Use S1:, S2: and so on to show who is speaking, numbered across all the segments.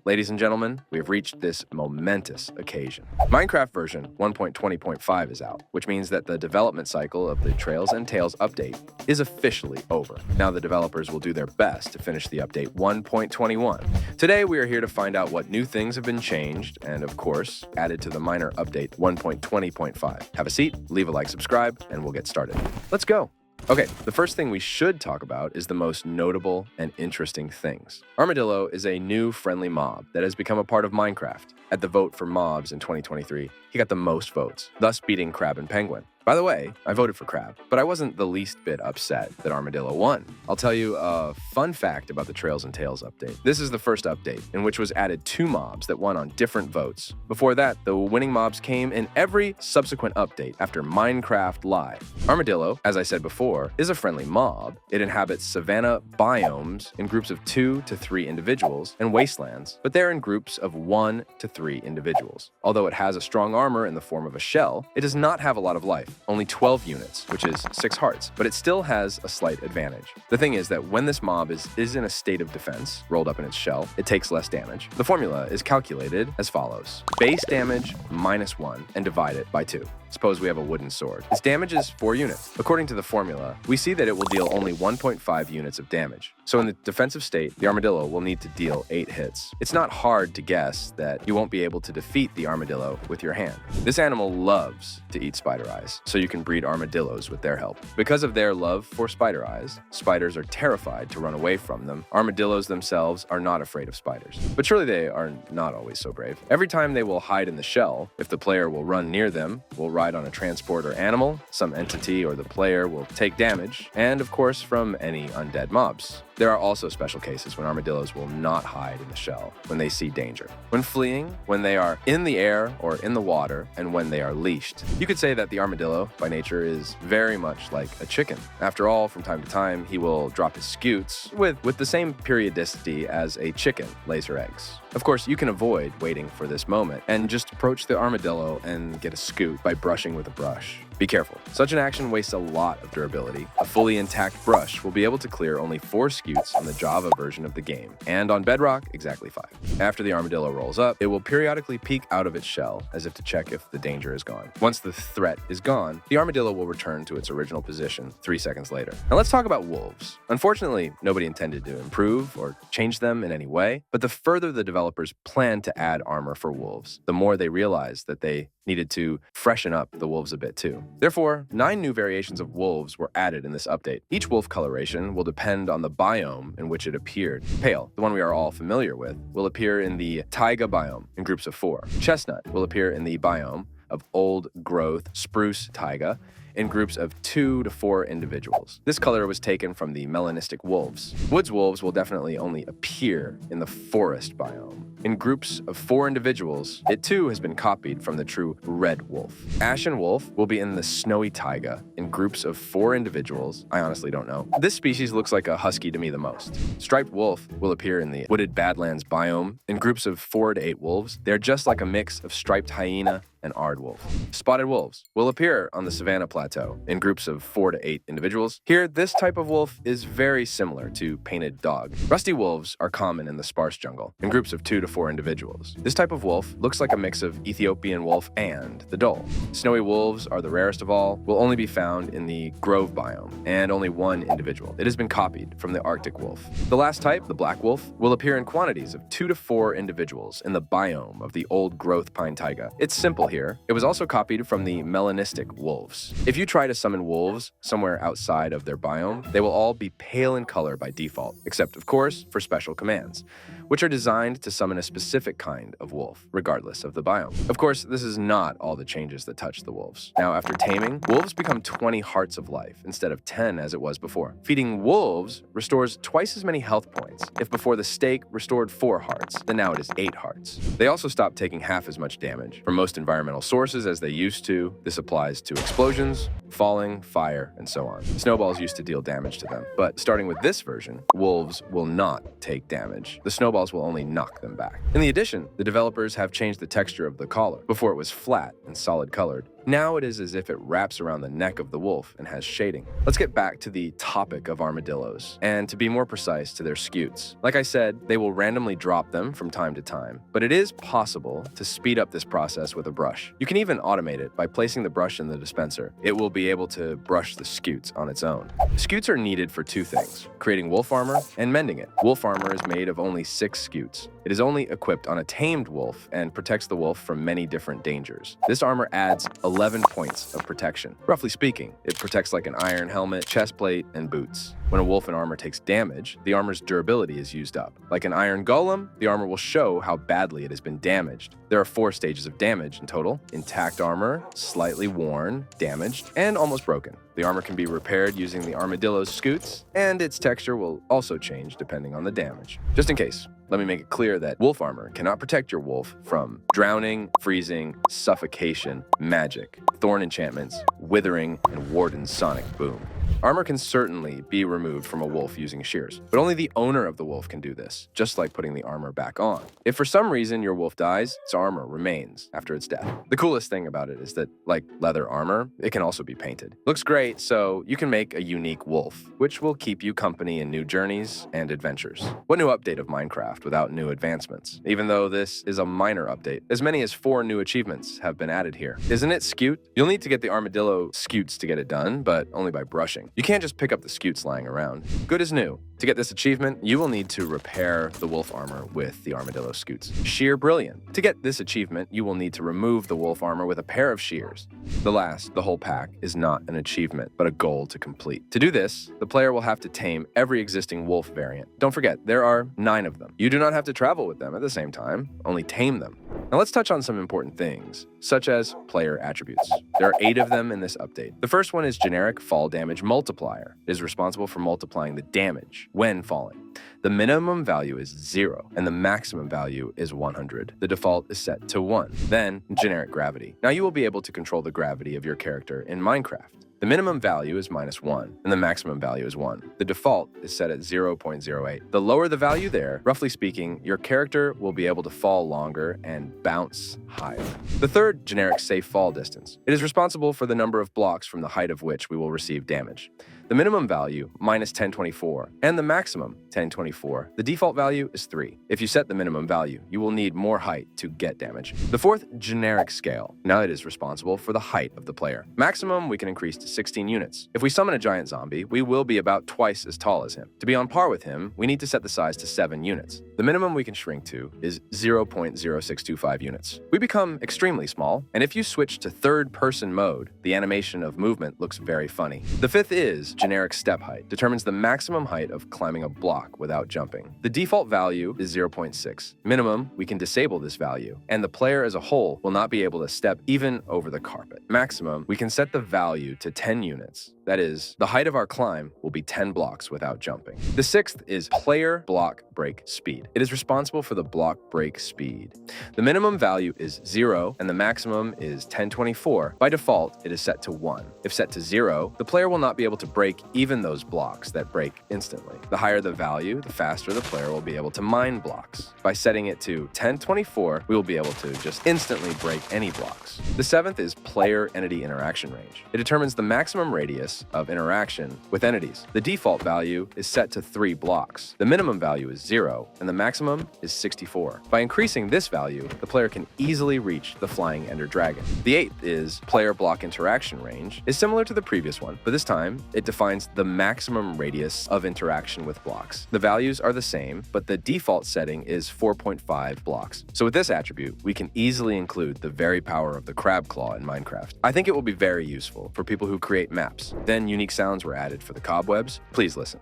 S1: Ladies and gentlemen, we have reached this momentous occasion. Minecraft version 1.20.5 is out, which means that the development cycle of the Trails and Tales update is officially over. Now the developers will do their best to finish the update 1.21. Today we are here to find out what new things have been changed and, of course, added to the minor update 1.20.5. Have a seat, leave a like, subscribe, and we'll get started. Let's go! Okay, the first thing we should talk about is the most notable and interesting things. Armadillo is a new friendly mob that has become a part of Minecraft. At the vote for mobs in 2023, he got the most votes, thus beating Crab and Penguin. By the way, I voted for Crab, but I wasn't the least bit upset that Armadillo won. I'll tell you a fun fact about the Trails and Tales update. This is the first update, in which was added 2 mobs that won on different votes. Before that, the winning mobs came in every subsequent update after Minecraft Live. Armadillo, as I said before, is a friendly mob. It inhabits savanna biomes in groups of 2 to 3 individuals and wastelands, but they're in groups of 1 to 3 individuals. Although it has a strong armor in the form of a shell, it does not have a lot of life. Only 12 units, which is 6 hearts, but it still has a slight advantage. The thing is that when this mob is in a state of defense, rolled up in its shell, it takes less damage. The formula is calculated as follows. Base damage -1 and divide it by 2. Suppose we have a wooden sword. Its damage is 4 units. According to the formula, we see that it will deal only 1.5 units of damage. So in the defensive state, the Armadillo will need to deal 8 hits. It's not hard to guess that you won't be able to defeat the Armadillo with your hand. This animal loves to eat spider eyes, so you can breed armadillos with their help. Because of their love for spider eyes, spiders are terrified to run away from them. Armadillos themselves are not afraid of spiders. But surely they are not always so brave. Every time they will hide in the shell, if the player will run near them, will ride on a transport or animal, some entity or the player will take damage, and of course from any undead mobs. There are also special cases when armadillos will not hide in the shell when they see danger. When fleeing, when they are in the air or in the water, and when they are leashed. You could say that the armadillo, by nature, is very much like a chicken. After all, from time to time, he will drop his scutes with the same periodicity as a chicken lays her eggs. Of course, you can avoid waiting for this moment and just approach the armadillo and get a scoot by brushing with a brush. Be careful. Such an action wastes a lot of durability. A fully intact brush will be able to clear only 4 scutes on the Java version of the game, and on Bedrock, exactly 5. After the armadillo rolls up, it will periodically peek out of its shell as if to check if the danger is gone. Once the threat is gone, the armadillo will return to its original position 3 seconds later. Now let's talk about wolves. Unfortunately, nobody intended to improve or change them in any way, but the further the developers planned to add armor for wolves, the more they realized that they needed to freshen up the wolves a bit too. Therefore, 9 new variations of wolves were added in this update. Each wolf coloration will depend on the biome in which it appeared. Pale, the one we are all familiar with, will appear in the taiga biome in groups of 4. Chestnut will appear in the biome of old growth spruce taiga in groups of 2 to 4 individuals. This color was taken from the melanistic wolves. Woods wolves will definitely only appear in the forest biome. In groups of 4 individuals, it too has been copied from the true red wolf. Ashen wolf will be in the snowy taiga in groups of 4 individuals. I honestly don't know. This species looks like a husky to me the most. Striped wolf will appear in the wooded badlands biome in groups of 4 to 8 wolves. They're just like a mix of striped hyena and aardwolf. Spotted wolves will appear on the savanna plateau in groups of 4 to 8 individuals. Here, this type of wolf is very similar to painted dog. Rusty wolves are common in the sparse jungle in groups of 2 to 4 individuals. This type of wolf looks like a mix of Ethiopian wolf and the dhole. Snowy wolves are the rarest of all, will only be found in the grove biome, and only 1 individual. It has been copied from the Arctic wolf. The last type, the black wolf, will appear in quantities of 2 to 4 individuals in the biome of the old growth pine taiga. It's simple here. It was also copied from the melanistic wolves. If you try to summon wolves somewhere outside of their biome, they will all be pale in color by default, except of course for special commands, which are designed to summon a specific kind of wolf, regardless of the biome. Of course, this is not all the changes that touch the wolves. Now, after taming, wolves become 20 hearts of life instead of 10 as it was before. Feeding wolves restores twice as many health points. If before the steak restored 4 hearts, then now it is 8 hearts. They also stopped taking half as much damage from most environmental sources as they used to. This applies to explosions, falling, fire, and so on. Snowballs used to deal damage to them, but starting with this version, wolves will not take damage. The snowballs will only knock them back. In addition, the developers have changed the texture of the collar. Before it was flat and solid colored, Now it is as if it wraps around the neck of the wolf and has shading. Let's get back to the topic of armadillos, and to be more precise, to their scutes. Like I said, they will randomly drop them from time to time, but it is possible to speed up this process with a brush. You can even automate it by placing the brush in the dispenser. It will be able to brush the scutes on its own. Scutes are needed for two things: creating wolf armor and mending it. Wolf armor is made of only 6 scutes. It is only equipped on a tamed wolf and protects the wolf from many different dangers. This armor adds 11 points of protection. Roughly speaking, it protects like an iron helmet, chest plate, and boots. When a wolf in armor takes damage, the armor's durability is used up. Like an iron golem, the armor will show how badly it has been damaged. There are 4 stages of damage in total: intact armor, slightly worn, damaged, and almost broken. The armor can be repaired using the armadillo's scutes, and its texture will also change depending on the damage. Just in case, let me make it clear that wolf armor cannot protect your wolf from drowning, freezing, suffocation, magic, thorn enchantments, withering, and warden's sonic boom. Armor can certainly be removed from a wolf using shears, but only the owner of the wolf can do this, just like putting the armor back on. If for some reason your wolf dies, its armor remains after its death. The coolest thing about it is that, like leather armor, it can also be painted. Looks great, so you can make a unique wolf, which will keep you company in new journeys and adventures. What new update of Minecraft without new advancements? Even though this is a minor update, as many as 4 new achievements have been added here. Isn't it scute? You'll need to get the armadillo scutes to get it done, but only by brushing. You can't just pick up the scutes lying around. Good as new. To get this achievement, you will need to repair the wolf armor with the armadillo scutes. Shear brilliant. To get this achievement, you will need to remove the wolf armor with a pair of shears. The whole pack, is not an achievement, but a goal to complete. To do this, the player will have to tame every existing wolf variant. Don't forget, there are 9 of them. You do not have to travel with them at the same time, only tame them. Now let's touch on some important things, such as player attributes. There are 8 of them in this update. The first one is generic fall damage multiplier. It is responsible for multiplying the damage when falling. The minimum value is 0, and the maximum value is 100. The default is set to 1. Then, generic gravity. Now you will be able to control the gravity of your character in Minecraft. The minimum value is -1, and the maximum value is 1. The default is set at 0.08. The lower the value there, roughly speaking, your character will be able to fall longer and bounce higher. The third, generic safe fall distance. It is responsible for the number of blocks from the height of which we will receive damage. The minimum value, -1024, and the maximum, 1024. The default value is 3. If you set the minimum value, you will need more height to get damage. The fourth, generic scale. Now it is responsible for the height of the player. Maximum, we can increase to 16 units. If we summon a giant zombie, we will be about twice as tall as him. To be on par with him, we need to set the size to 7 units. The minimum we can shrink to is 0.0625 units. We become extremely small, and if you switch to third-person mode, the animation of movement looks very funny. The fifth is generic step height. Determines the maximum height of climbing a block without jumping. The default value is 0.6. Minimum, we can disable this value, and the player as a whole will not be able to step even over the carpet. Maximum, we can set the value to 10 units. That is, the height of our climb will be 10 blocks without jumping. The sixth is player block break speed. It is responsible for the block break speed. The minimum value is 0 and the maximum is 1024. By default, it is set to 1. If set to 0, the player will not be able to break even those blocks that break instantly. The higher the value, the faster the player will be able to mine blocks. By setting it to 1024, we will be able to just instantly break any blocks. The seventh is player entity interaction range. It determines the maximum radius of interaction with entities. The default value is set to 3 blocks. The minimum value is 0, and the maximum is 64. By increasing this value, the player can easily reach the flying ender dragon. The eighth is player block interaction range. Is similar to the previous one, but this time it defines the maximum radius of interaction with blocks. The values are the same, but the default setting is 4.5 blocks. So with this attribute, we can easily include the very power of the crab claw in Minecraft. I think it will be very useful for people who create maps. Then unique sounds were added for the cobwebs. Please listen.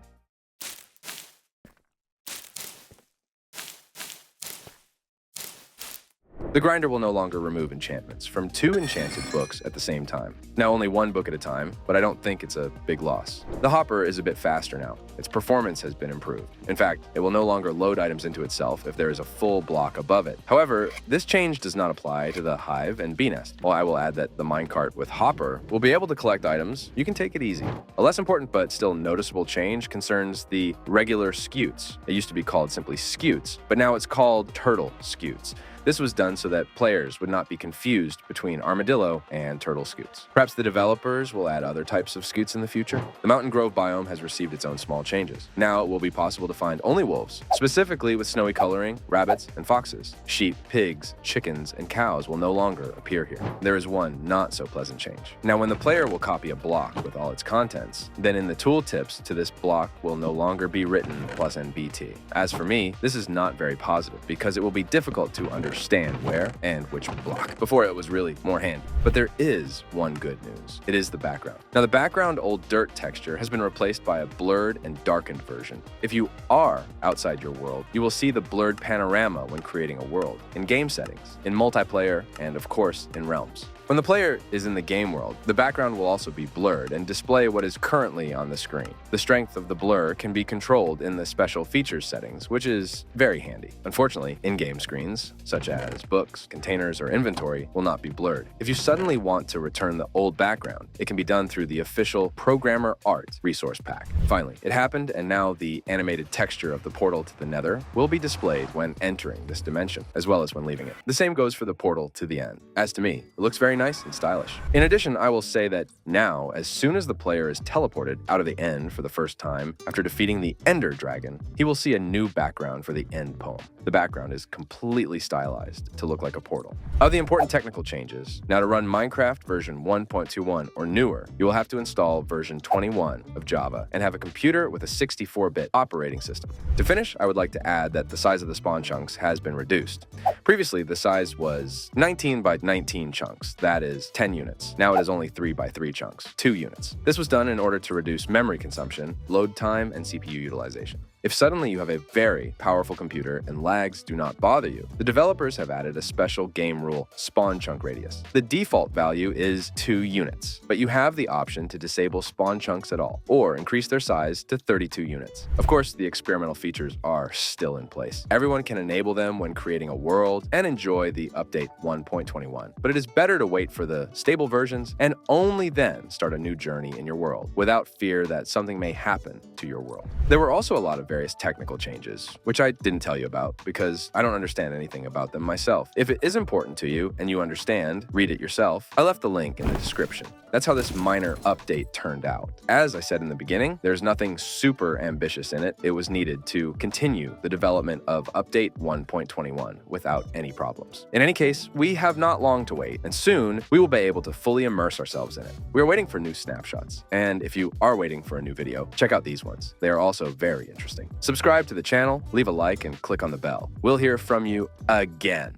S1: The grinder will no longer remove enchantments from 2 enchanted books at the same time. Now only 1 book at a time, but I don't think it's a big loss. The hopper is a bit faster now. Its performance has been improved. In fact, it will no longer load items into itself if there is a full block above it. However, this change does not apply to the hive and bee nest. While I will add that the minecart with hopper will be able to collect items, you can take it easy. A less important but still noticeable change concerns the regular scutes. It used to be called simply scutes, but now it's called turtle scutes. This was done so that players would not be confused between armadillo and turtle scutes. Perhaps the developers will add other types of scutes in the future? The Mountain Grove biome has received its own small changes. Now it will be possible to find only wolves, specifically with snowy coloring, rabbits, and foxes. Sheep, pigs, chickens, and cows will no longer appear here. There is one not so pleasant change. Now when the player will copy a block with all its contents, then in the tooltips to this block will no longer be written plus NBT. As for me, this is not very positive because it will be difficult to understand where and which block. Before it was really more handy. But there is one good news. It is the background. Now the background old dirt texture has been replaced by a blurred and darkened version. If you are outside your world, you will see the blurred panorama when creating a world, in game settings, in multiplayer, and of course in realms. When the player is in the game world, the background will also be blurred and display what is currently on the screen. The strength of the blur can be controlled in the special features settings, which is very handy. Unfortunately, in-game screens, such as books, containers, or inventory, will not be blurred. If you suddenly want to return the old background, it can be done through the official Programmer Art resource pack. Finally, it happened, and now the animated texture of the portal to the Nether will be displayed when entering this dimension, as well as when leaving it. The same goes for the portal to the end. As to me, it looks very nice and stylish. In addition, I will say that now, as soon as the player is teleported out of the end for the first time after defeating the Ender Dragon, he will see a new background for the end poem. The background is completely stylized to look like a portal. Of the important technical changes, now to run Minecraft version 1.21 or newer, you will have to install version 21 of Java and have a computer with a 64-bit operating system. To finish, I would like to add that the size of the spawn chunks has been reduced. Previously, the size was 19 by 19 chunks, that is 10 units. Now it is only 3 by 3 chunks, 2 units. This was done in order to reduce memory consumption, load time, and CPU utilization. If suddenly you have a very powerful computer and lags do not bother you, the developers have added a special game rule, spawn chunk radius. The default value is 2 units, but you have the option to disable spawn chunks at all, or increase their size to 32 units. Of course, the experimental features are still in place. Everyone can enable them when creating a world and enjoy the update 1.21, but it is better to wait for the stable versions and only then start a new journey in your world without fear that something may happen to your world. There were also a lot of various technical changes, which I didn't tell you about because I don't understand anything about them myself. If it is important to you and you understand, read it yourself. I left the link in the description. That's how this minor update turned out. As I said in the beginning, there's nothing super ambitious in it. It was needed to continue the development of update 1.21 without any problems. In any case, we have not long to wait, and soon we will be able to fully immerse ourselves in it. We are waiting for new snapshots, and if you are waiting for a new video, check out these ones. They are also very interesting. Subscribe to the channel, leave a like, and click on the bell. We'll hear from you again.